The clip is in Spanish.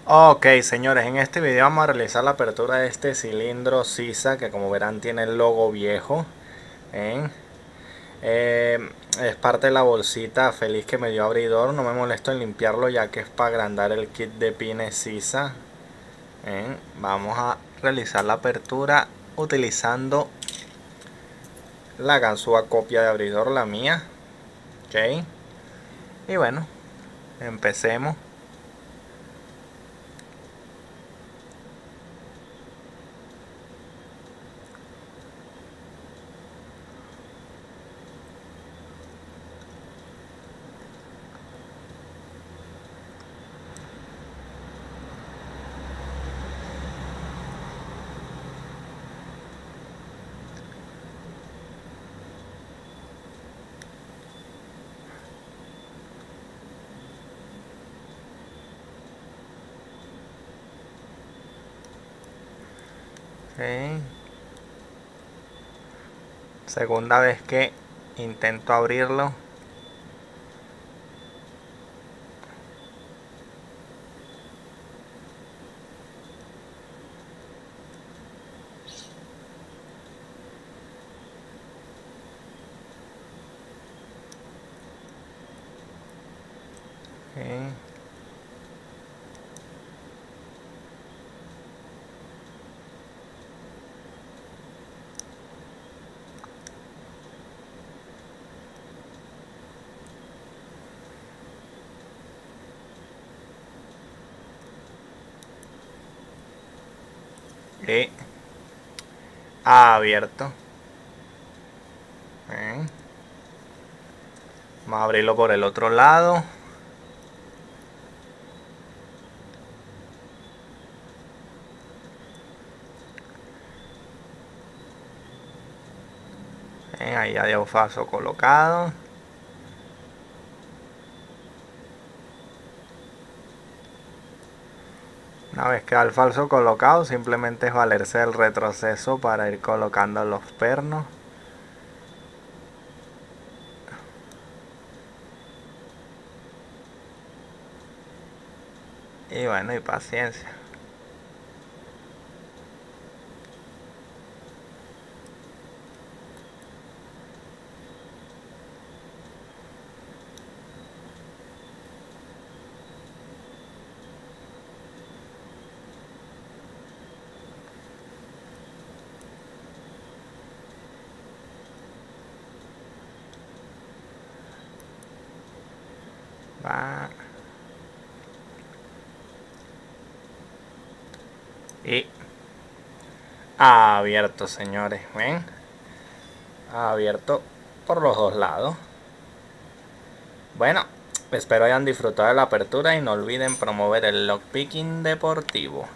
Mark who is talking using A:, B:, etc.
A: Ok, señores, en este video vamos a realizar la apertura de este cilindro Sisa que, como verán, tiene el logo viejo. ¿eh? Es parte de la bolsita feliz que me dio abridor. No me molesto en limpiarlo ya que es para agrandar el kit de pines Sisa. Vamos a realizar la apertura utilizando la ganzúa copia de abridor, la mía. Ok, y bueno, empecemos. Ok, segunda vez que intento abrirlo. Okay. Y abierto. Vamos a abrirlo por el otro lado. Ahí ya dio falso colocado. Una vez que da el falso colocado, simplemente es valerse del retroceso para ir colocando los pernos. Y bueno, y paciencia. Va. Y abierto, señores. ¿Ven? Abierto por los dos lados. Bueno, espero hayan disfrutado de la apertura y no olviden promover el lockpicking deportivo.